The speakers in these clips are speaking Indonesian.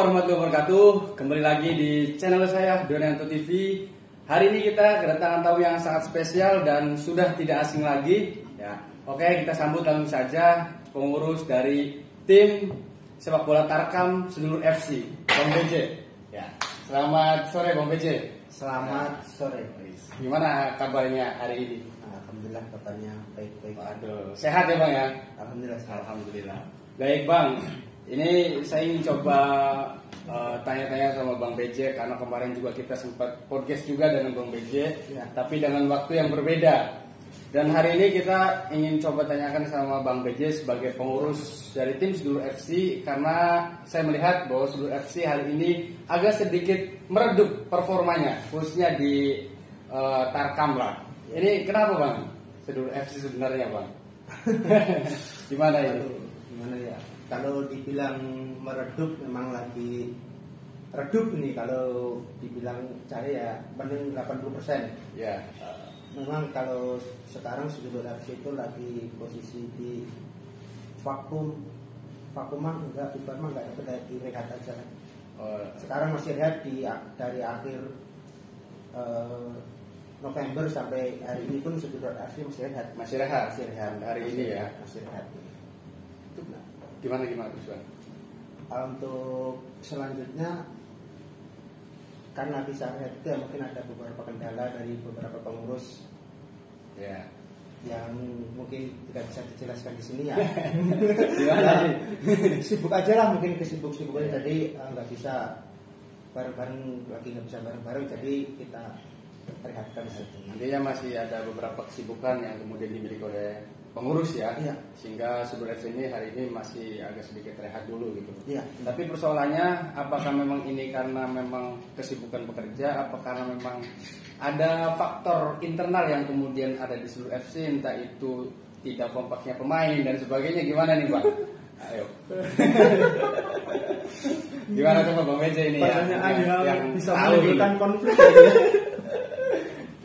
warahmatullahi wabarakatuh. Kembali lagi di channel saya Donanto TV. Hari ini kita kedatangan tamu yang sangat spesial dan sudah tidak asing lagi. Ya, oke, kita sambut langsung saja pengurus dari tim sepak bola Tarkam Sedulur FC, Bang BJ. Ya, selamat sore Bang BJ. Selamat sore. Gimana kabarnya hari ini? Alhamdulillah kabarnya baik-baik. Aduh, sehat ya Bang ya? Alhamdulillah. Alhamdulillah. Baik Bang, ini saya ingin coba tanya-tanya sama Bang BJ karena kemarin juga kita sempat podcast juga dengan Bang BJ, Ya. tapi dengan waktu yang berbeda. Dan hari ini kita ingin coba tanyakan sama Bang BJ sebagai pengurus dari tim Sedulur FC karena saya melihat bahwa Sedulur FC hari ini agak sedikit meredup performanya, khususnya di Tarkam lah. Ini kenapa Bang? Sedulur FC sebenarnya Bang? Gimana ini? Gimana ya? Kalau dibilang meredup memang lagi redup nih. Kalau dibilang saya ya paling 80%. Ya. Memang kalau sekarang Sedulur FC itu lagi posisi di vakuman enggak, bukan mah enggak ada di rehat aja. Sekarang masih rehat dari akhir November sampai hari ini pun Sedulur FC masih rehat. Masih rehat. Hari ini ya. Masih rehat. Gimana terus Bang? Untuk selanjutnya karena bisa rehat itu ya mungkin ada beberapa kendala dari beberapa pengurus Ya. yang mungkin tidak bisa dijelaskan di sini ya. Gimana nih? Sibuk aja lah, mungkin kesibuk-sibukan jadi nggak bisa bareng-bareng lagi, nggak bisa bareng-bareng, jadi kita rehatkan saja. Nantinya masih ada beberapa kesibukan yang kemudian dimiliki oleh pengurus ya, Iya. sehingga Sedulur FC ini hari ini masih agak sedikit rehat dulu gitu. Iya. Tapi persoalannya apakah memang ini karena memang kesibukan bekerja, apakah karena memang ada faktor internal yang kemudian ada di Sedulur FC, entah itu tidak kompaknya pemain dan sebagainya, gimana nih Bang? Ayo. Gimana coba Bang Meja ini yang bisa tahu menimbulkan ini. konflik.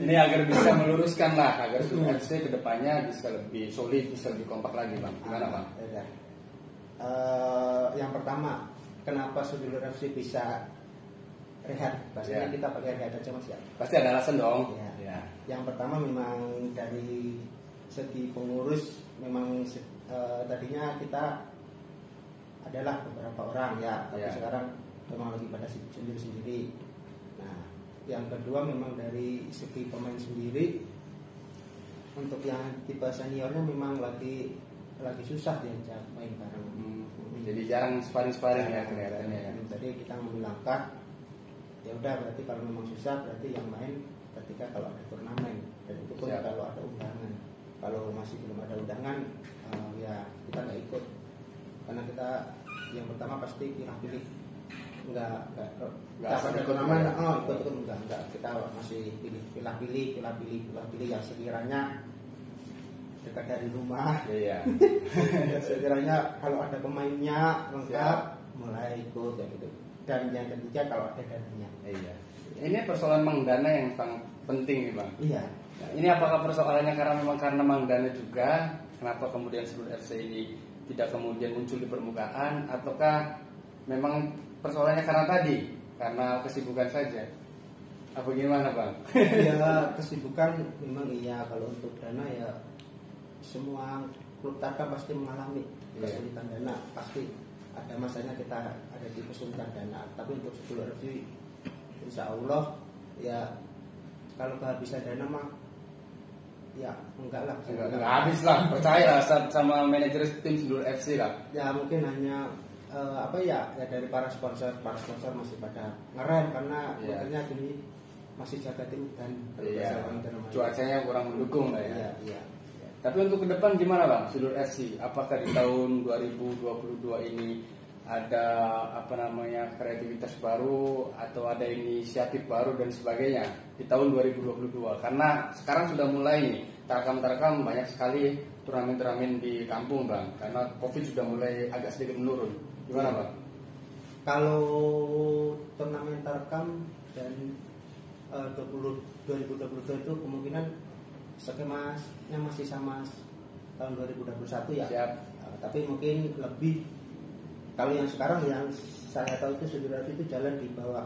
Ini agar bisa meluruskan lah, agar Sedulur FC kedepannya bisa lebih solid, bisa lebih kompak lagi Bang. Gimana Bang? Yang pertama, kenapa Sedulur FC bisa rehat? Pastinya kita pakai rehat aja Mas ya. Pasti ada alasan dong. Ya. Yang pertama memang dari segi pengurus memang tadinya kita adalah beberapa orang ya, tapi sekarang memang lagi pada sendiri-sendiri. Nah, yang kedua memang dari segi pemain sendiri, untuk yang tipe seniornya memang lagi susah diajak main bareng. Jadi jarang sparring ya kelihatannya ya. Jadi kita mengambil langkah, ya udah berarti kalau memang susah berarti yang main ketika kalau ada turnamen, dan itu pun kalau ada undangan. Kalau masih belum ada undangan, ya kita nggak ikut, karena kita yang pertama pasti pilih enggak ada turnamen, ikut enggak, kita masih pilih yang sekiranya dekat dari rumah. Iya. Sekiranya kalau ada pemainnya lengkap, mulai ikut ya gitu. Dan yang ketiga kalau ada dananya. Iya. Ini persoalan mangdana yang sangat penting nih Bang. Iya. Nah, ini apakah persoalannya karena mangdana juga? Kenapa kemudian Sedulur FC ini tidak kemudian muncul di permukaan? Ataukah memang persoalannya karena kesibukan saja? Apa gimana Bang? Ya kesibukan memang iya. Kalau untuk dana ya semua klub Tarkam pasti mengalami kesulitan dana, pasti ada masanya kita ada di kesulitan dana. Tapi untuk Sedulur FC insya Allah ya kalau kehabisan dana mah ya enggak habis lah, percaya sama manajer tim Sedulur FC lah. Ya mungkin hanya dari para sponsor masih pada ngerem karena makanya gini masih jaga tim dan cuacanya kurang mendukung lah ya. Iya. Tapi untuk ke depan gimana Bang Sedulur FC? Apakah di tahun 2022 ini ada kreativitas baru atau ada inisiatif baru dan sebagainya di tahun 2022? Karena sekarang sudah mulai nih Tarkam banyak sekali turnamen di kampung Bang, karena Covid sudah mulai agak sedikit menurun. Gimana Bang? Kalau turnamen Tarkam dan 2022 itu kemungkinan skemanya masih sama tahun 2021 ya. Siap. Tapi mungkin lebih Kalau yang sekarang yang saya tahu itu Sudut FC itu jalan di bawah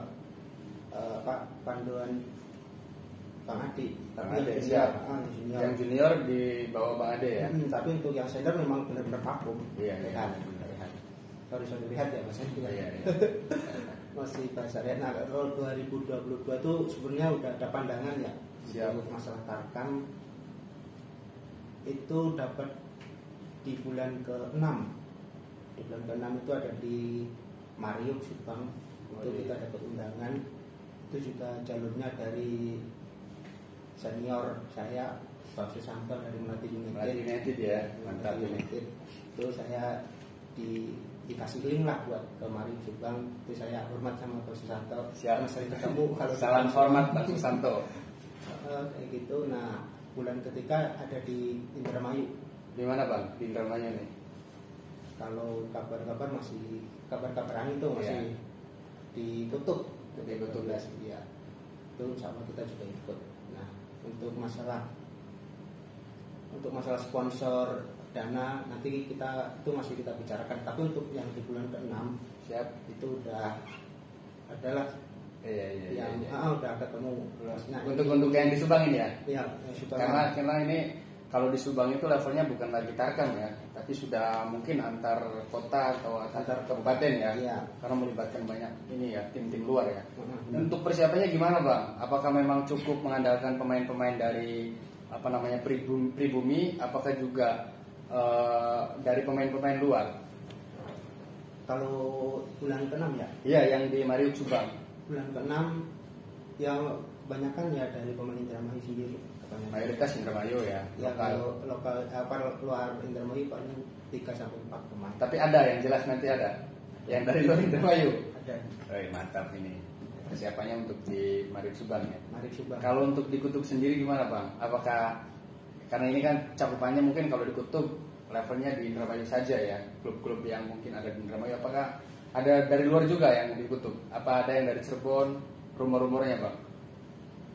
Pak panduan Bang Adi. Tapi Ade, yang siap. junior, Yang junior di bawah Bang Ade ya. Tapi untuk yang senior memang benar-benar vakum. Iya, Rehat. Sorry lihat ya Mas. Iya. Masih bahasa Rehat. Nah, kalau 2022 itu sebenarnya udah ada pandangan ya. Siap. Untuk masalah Tarkam itu dapat di bulan ke-6. Di bulan ke-6 itu ada di Mario Subang. Itu kita dapat undangan. Itu juga jalurnya dari senior saya Pak Susanto dari Melati United ya, mantap ini. Itu saya dikasih link lah buat ke Mario Subang. Itu saya hormat sama Pak Susanto. Siap. Sering ketemu. Salam hormat Pak Susanto. Kayak gitu. Nah, bulan ketiga ada di Indramayu. Di mana Bang? Di Indramayu nih. Kalau kabar-kabar masih kabar-kabar angin itu masih ditutup. Ditutup ya. Itu sama kita juga ikut. Nah, untuk masalah sponsor dana nanti kita itu masih kita bicarakan. Tapi untuk yang di bulan ke-6 siap itu udah adalah yang udah ketemu. Nah, untuk yang di Subang ini ya? Iya, karena ini kalau di Subang itu levelnya bukan lagi Tarkam ya, tapi sudah mungkin antar kota atau antar kabupaten ya. Iya. Karena melibatkan banyak ini ya tim-tim luar ya. Untuk persiapannya gimana Bang? Apakah memang cukup mengandalkan pemain-pemain dari pribumi? Apakah juga dari pemain-pemain luar? Kalau bulan ke-6 ya? Iya, yang di Mario Subang. Bulan ke-6 yang kebanyakan ya dari pemain Indramayu sendiri. Mayoritas Indramayu ya. Ya lokal luar Indramayu paling 3 sampai 4 pemain. Tapi ada yang jelas nanti ada. Yang dari luar Indramayu. Ada. Mantap ini. Persiapannya untuk di Mario Subang ya. Mario Subang. Kalau untuk di Kutub sendiri gimana Bang? Apakah karena ini kan cakupannya mungkin kalau di Kutub levelnya di Indramayu saja ya, klub-klub yang mungkin ada di Indramayu, apakah ada dari luar juga yang di Kutub? Apa ada yang dari Cirebon? Rumor-rumornya Bang?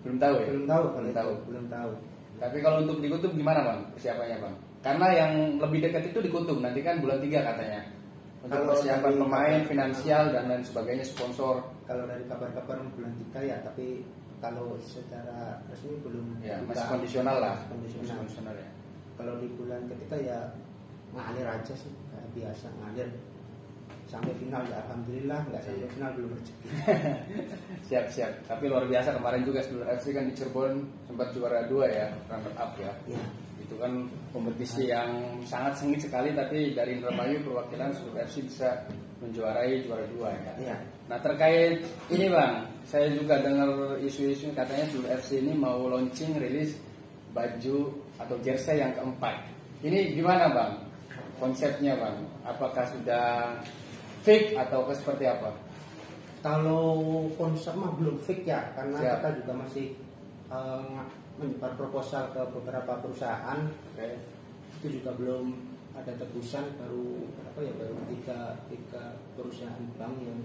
Belum tahu ya? Belum tahu. Tapi kalau untuk di Kutub gimana Bang persiapannya Bang? Karena yang lebih dekat itu di Kutub, nanti kan bulan 3 katanya. Untuk kalau persiapan pemain, finansial dan lain sebagainya, sponsor. Kalau dari kabar-kabar bulan 3 ya, tapi kalau secara resmi belum. Ya, masih kondisional lah. Kondisional ya. Kalau di bulan ketiga ya ngalir aja sih, kayak biasa ngalir sampai final ya, alhamdulillah. Nggak sampai final belum rezeki. Siap. Tapi luar biasa kemarin juga Sedulur FC kan di Cirebon sempat juara 2 ya, runner up ya. Itu kan kompetisi yang sangat sengit sekali, tapi dari Indramayu perwakilan Sedulur FC bisa menjuarai juara 2 ya. Nah, terkait ini Bang, saya juga dengar isu-isu katanya Sedulur FC ini mau launching rilis baju atau jersey yang keempat. Ini gimana Bang? Konsepnya Bang? Apakah sudah fix atau seperti apa? Kalau konsep mah belum fix ya, karena kita juga masih menyebar proposal ke beberapa perusahaan. Itu juga belum ada tebusan, baru tiga perusahaan bank yang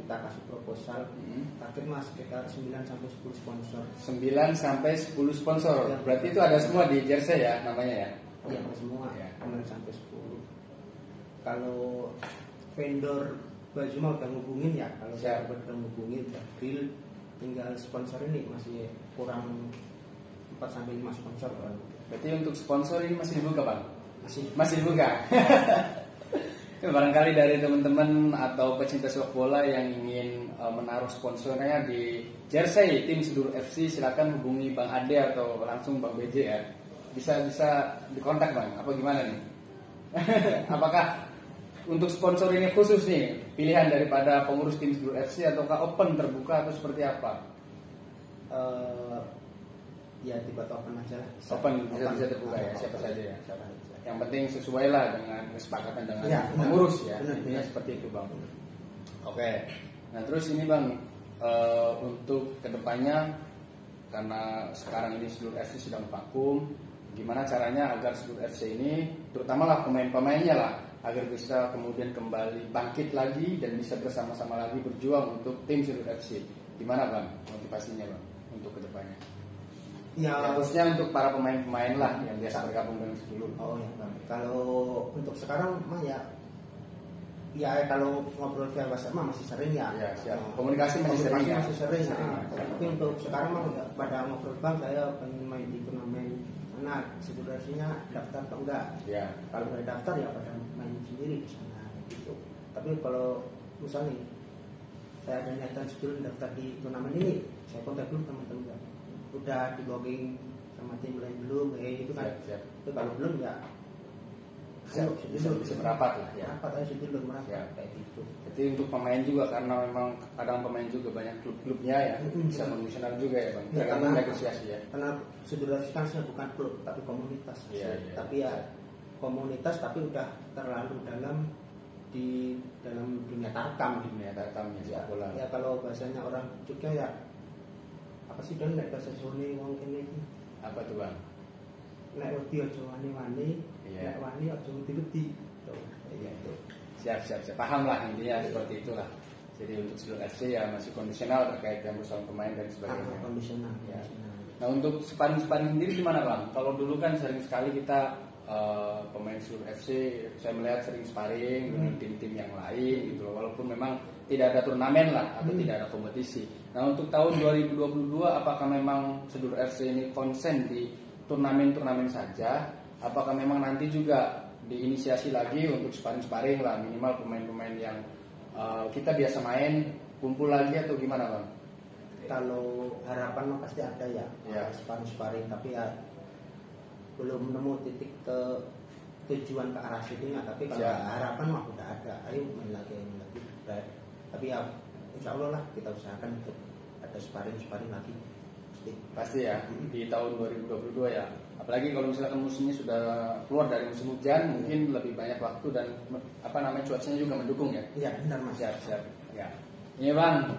kita kasih proposal. Target mas sekitar 9 sampai 10 sponsor. 9 sampai 10 sponsor. Ya, berarti itu ada semua di jersey ya namanya ya? Iya, semua. 9 sampai 10. Kalau vendor baju mau udah ngubungin ya, kalau saya udah ngubungin deal, tinggal sponsor ini masih kurang 4 sampai 5 sponsor. Berarti untuk sponsor ini masih dibuka Bang? Masih dibuka. Barangkali dari teman-teman atau pecinta sepak bola yang ingin menaruh sponsornya di jersey tim Sedulur FC, silakan hubungi Bang Ade atau langsung Bang BJ ya. Bisa dikontak Bang, apa gimana nih? Apakah untuk sponsor ini khusus nih pilihan daripada pengurus tim Sedulur FC ataukah open terbuka atau seperti apa? Ya tiba open aja lah. Open bisa terbuka ya, siapa saja ya. Yang penting sesuai lah dengan kesepakatan dengan pengurus ya. Intinya seperti itu Bang. Oke. Nah terus ini Bang, untuk kedepannya karena sekarang ini Sedulur FC sedang vakum, gimana caranya agar Sedulur FC ini, terutama lah pemain-pemainnya lah, agar bisa kemudian kembali bangkit lagi dan bisa bersama-sama lagi berjuang untuk tim Sedulur FC. Gimana Bang motivasinya Bang untuk kedepannya? Ya khususnya untuk para pemain-pemain lah yang biasa bergabung dengan Sedulur. Oh ya Bang. Kalau untuk sekarang mah ya Ya kalau ngobrol via WhatsApp mah masih sering ya. Ya, siap. Komunikasi masih sering ya. Masih sering. Tapi untuk sekarang mah udah pada ngobrol bang, saya pengen main di turnamen sana, situasinya daftar atau enggak. Ya. Kalau udah daftar ya pada main sendiri di sana gitu. Tapi kalau misalnya saya ada niatan sebelum daftar di turnamen ini, saya kontak dulu teman-teman. Udah di logging sama tim lain belum, kayak gitu kan. Siap. Tapi kalau belum ya Bisa merapat lah ya. Apa tadi sudah belum merapat Ya. kayak gitu. Jadi untuk pemain juga karena memang kadang pemain juga banyak klub-klubnya ya, bisa fungsional juga ya bang. Tergantung negosiasi ya. Karena Sudurasi kan bukan klub tapi komunitas. Iya. Tapi ya komunitas tapi udah terlalu dalam di dalam dunia tarkam. Dunia tarkam Ya, sepak bola. ya kalau bahasanya orang Jogja ya apa sih dan nek bahasa Suni wong kene iki. Apa tuh bang? Nek wedi aja wani-wani, Iya. nek wani aja wedi-wedi. Tuh, iya itu. Siap. Paham lah intinya seperti itulah. Jadi untuk seluruh FC ya masih kondisional terkait dengan persoalan pemain dan sebagainya. Kondisional. Ya. Nah untuk sparring sendiri gimana bang? Kalau dulu kan sering sekali kita pemain seluruh FC, saya melihat sering sparring dengan tim-tim yang lain gitu loh. Walaupun memang tidak ada turnamen lah atau tidak ada kompetisi. Nah untuk tahun 2022 apakah memang seluruh FC ini konsen di turnamen saja? Apakah memang nanti juga diinisiasi lagi untuk sparring lah minimal pemain-pemain yang kita biasa main kumpul lagi atau gimana bang? Kalau harapan mah pasti ada ya, sparring tapi ya belum nemu titik ke tujuan ke arah situnya. Tapi kalau harapan mah udah ada, ayo main lagi. Tapi ya insya Allah lah kita usahakan untuk ada sparring lagi. Pasti ya di tahun 2022 ya. Apalagi kalau misalkan musimnya sudah keluar dari musim hujan, mungkin lebih banyak waktu dan cuacanya juga mendukung ya. Iya benar mas. Siap. Ya. Ini bang,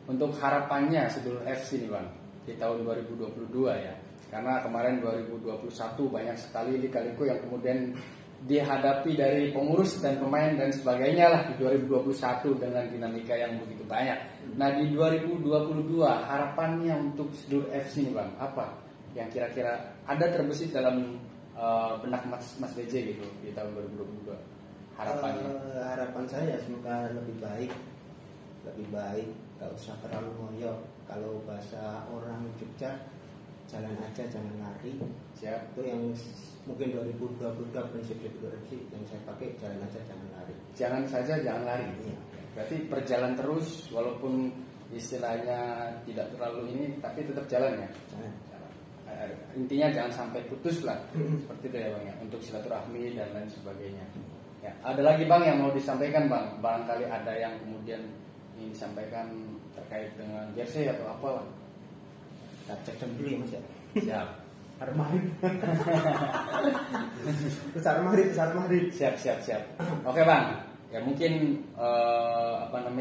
untuk harapannya Sedulur FC nih bang di tahun 2022 ya. Karena kemarin 2021 banyak sekali lika-liku yang kemudian dihadapi dari pengurus dan pemain dan sebagainya lah di 2021 dengan dinamika yang begitu banyak. Nah di 2022 harapannya untuk Sedulur FC nih bang, apa yang kira-kira ada terbesit dalam benak Mas DJ gitu di tahun 2022 harapannya? Harapan saya semoga lebih baik, gak usah terlalu ngoyo. Kalau bahasa orang Jogja, jalan aja jangan lari. Siap. Itu yang mungkin 2022 prinsip FC yang saya pakai, jalan aja jangan lari. Jangan saja jangan lari. Iya. Berarti berjalan terus walaupun istilahnya tidak terlalu ini tapi tetap jalan ya. Jangan. Intinya jangan sampai putus lah. Seperti itu ya bang ya, untuk silaturahmi dan lain sebagainya. Ya, ada lagi bang yang mau disampaikan bang, barangkali ada yang kemudian ingin disampaikan terkait dengan jersey atau apa bang? Kita cek dulu ya mas ya. Siap. Armahri. Besar Mahri. Siap. Oke bang, ya mungkin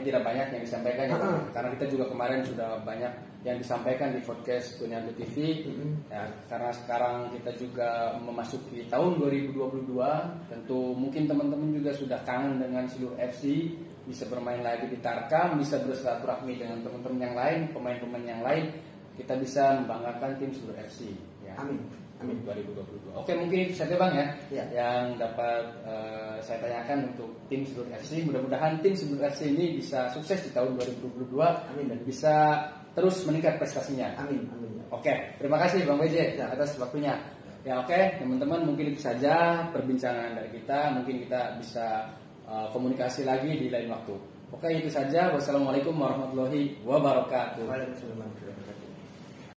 tidak banyak yang disampaikan ya bang. Karena kita juga kemarin sudah banyak yang disampaikan di podcast Kunianto TV. Ya, karena sekarang kita juga memasuki tahun 2022, tentu mungkin teman-teman juga sudah kangen dengan seluruh FC, bisa bermain lagi di Tarkam, bisa bersilaturahmi dengan teman-teman yang lain, pemain-pemain yang lain, kita bisa membanggakan tim seluruh FC. Ya. Amin 2022. Oke, mungkin itu saja bang ya. Yang dapat saya tanyakan untuk tim seluruh FC. Mudah-mudahan tim seluruh FC ini bisa sukses di tahun 2022. Amin. Dan bisa terus meningkat prestasinya. Amin. Oke, terima kasih Bang BJ atas waktunya. Ya oke, teman-teman mungkin itu saja perbincangan dari kita. Mungkin kita bisa komunikasi lagi di lain waktu. Oke, itu saja. Wassalamualaikum warahmatullahi wabarakatuh. Waalaikumsalam warahmatullahi wabarakatuh.